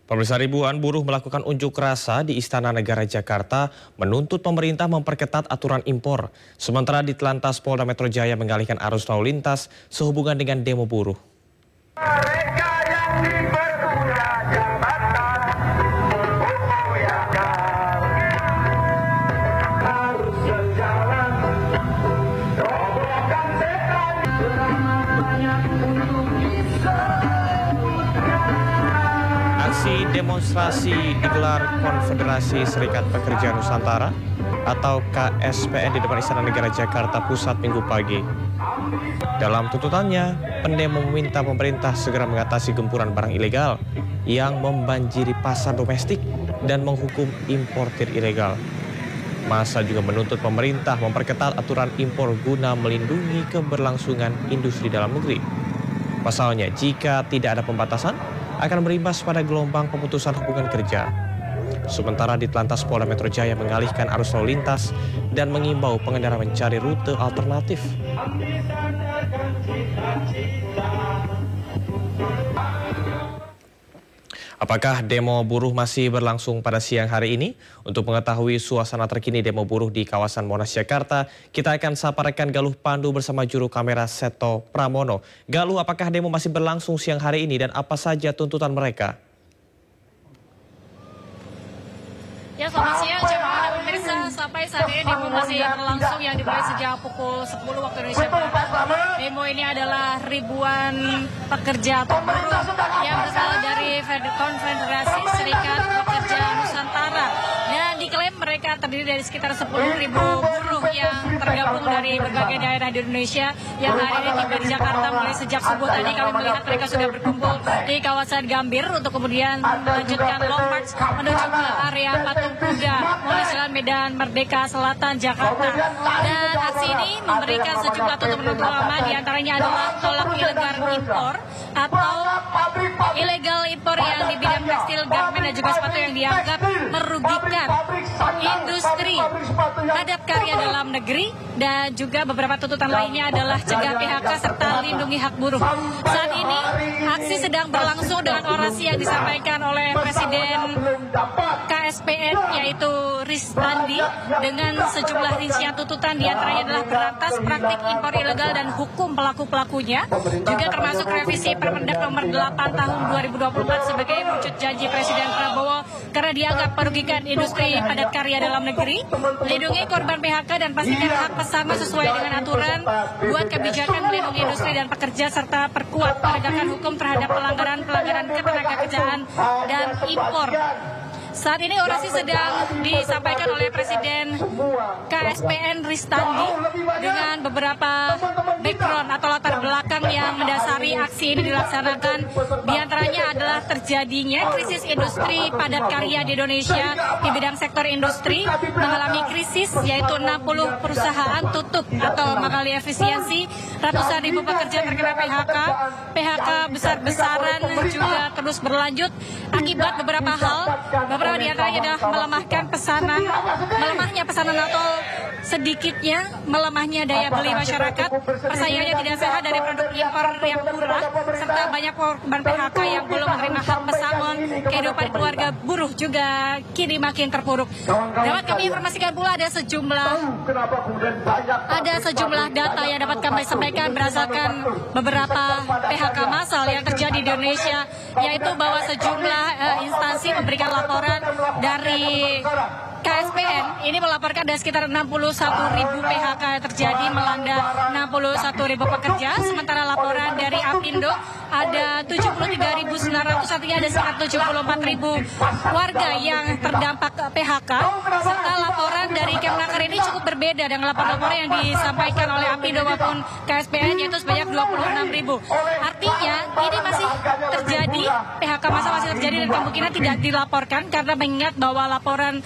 Pemirsa, ribuan buruh melakukan unjuk rasa di Istana Negara Jakarta menuntut pemerintah memperketat aturan impor. Sementara di Telantas Polda Metro Jaya mengalihkan arus lalu lintas sehubungan dengan demo buruh. Aksi demonstrasi digelar Konfederasi Serikat Pekerja Nusantara atau KSPN di depan Istana Negara Jakarta Pusat Minggu pagi. Dalam tuntutannya, pendemo meminta pemerintah segera mengatasi gempuran barang ilegal yang membanjiri pasar domestik dan menghukum importir ilegal. Massa juga menuntut pemerintah memperketat aturan impor guna melindungi keberlangsungan industri dalam negeri. Pasalnya, jika tidak ada pembatasan, akan berimbas pada gelombang pemutusan hubungan kerja. Sementara di Telantas Polda Metro Jaya mengalihkan arus lalu lintas dan mengimbau pengendara mencari rute alternatif. Apakah demo buruh masih berlangsung pada siang hari ini? Untuk mengetahui suasana terkini demo buruh di kawasan Monas, Jakarta, kita akan sapa rekan Galuh Pandu bersama juru kamera Seto Pramono. Galuh, apakah demo masih berlangsung siang hari ini dan apa saja tuntutan mereka? Ya, selamat siang jemaah dan pemirsa. Sampai saat ini demo masih berlangsung yang dimulai sejak pukul 10 waktu Indonesia Barat. Demo ini adalah ribuan pekerja atau buruh yang berasal dari Konfederasi Serikat Pekerja Nusantara. Dan diklaim mereka terdiri dari sekitar 10.000 buruh yang tergabung dari berbagai daerah di Indonesia yang hari ini tiba di Jakarta mulai sejak subuh tadi. Kami melihat mereka sudah berkumpul di kawasan Gambir untuk kemudian melanjutkan long march menuju ke area Patung Kuda, Monas Jalan Medan Merdeka Selatan, Jakarta. Dan aksi ini memberikan sejumlah tuntutan utama, diantaranya adalah tolak ilegal impor atau ilegal impor yang di bidang tekstil, garmen dan juga sepatu yang dianggap merugikan industri padat karya dalam negeri, dan juga beberapa tuntutan lainnya adalah cegah PHK serta lindungi hak buruh. Saat ini aksi sedang berlangsung dengan orasi yang disampaikan oleh Presiden KSPN yaitu Ristandi dengan sejumlah rincian tuntutan, diantaranya adalah berantas praktik impor ilegal dan hukum pelaku-pelakunya, juga termasuk revisi Permendak nomor 8 tahun 2024 sebagai wujud janji Presiden Prabowo karena dianggap merugikan industri padat karya dalam negeri, melindungi korban PHK dan pastikan hak pesangon sesuai dengan aturan, buat kebijakan melindungi industri dan pekerja serta perkuat penegakan hukum terhadap pelanggaran ketenagakerjaan dan impor. Saat ini orasi sedang disampaikan oleh Presiden KSPN Ristandi dengan beberapa background atau latar belakang yang mendasari aksi ini dilaksanakan. Di antaranya adalah terjadinya krisis industri padat karya di Indonesia. Di bidang sektor industri mengalami krisis, yaitu 60 perusahaan tutup atau mengalami efisiensi, ratusan ribu pekerja terkena PHK besar-besaran juga terus berlanjut akibat beberapa hal. Beberapa di antaranya adalah melemahnya pesanan atau sedikitnya melemahnya daya beli masyarakat, persaingannya tidak sehat dari produk impor yang murah, serta banyak korban PHK yang belum menerima hak pesangon. Kehidupan keluarga buruh juga kini makin terpuruk. Dapat kami informasikan pula ada sejumlah data yang dapat kami sampaikan berdasarkan beberapa PHK massal yang terjadi di Indonesia, yaitu bahwa sejumlah instansi memberikan laporan dari KSPN ini melaporkan ada sekitar 61.000 PHK yang terjadi melanda 61.000 pekerja. Sementara laporan dari Apindo ada 73.900, artinya ada sekitar 74.000 warga yang terdampak PHK. Serta laporan dari Kemnaker ini cukup berbeda dengan laporan-laporan yang disampaikan oleh Apindo maupun KSPN, yaitu sebanyak 26.000. Artinya ini masih terjadi, PHK massa masih terjadi dan kemungkinan tidak dilaporkan karena mengingat bahwa laporan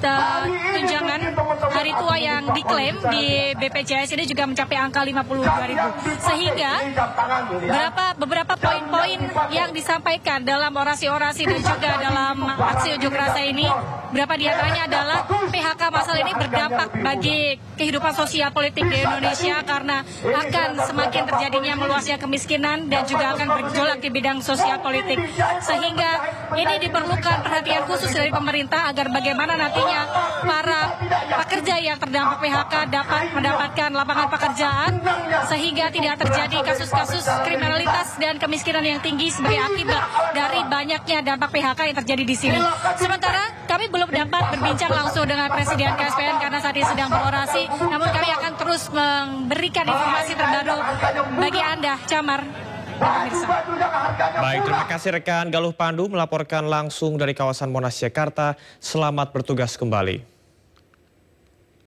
tunjangan hari tua yang diklaim di BPJS ini juga mencapai angka 52.000. Sehingga beberapa poin-poin yang disampaikan dalam orasi-orasi dan juga dalam aksi unjuk rasa ini, beberapa di antaranya adalah PHK massal ini berdampak bagi kehidupan sosial politik di Indonesia karena akan semakin terjadinya meluasnya kemiskinan dan juga akan bergejolak di bidang sosial politik. Sehingga ini diperlukan perhatian khusus dari pemerintah agar bagaimana nantinya para pekerja yang terdampak PHK dapat mendapatkan lapangan pekerjaan sehingga tidak terjadi kasus-kasus kriminalitas dan kemiskinan yang tinggi sebagai akibat dari banyaknya dampak PHK yang terjadi di sini. Sementara kami belum dapat berbincang langsung dengan Presiden KSPN karena saat ini sedang berorasi, namun kami akan terus memberikan informasi terbaru bagi Anda, Camar. Baik, terima kasih rekan Galuh Pandu melaporkan langsung dari kawasan Monas, Jakarta. Selamat bertugas kembali.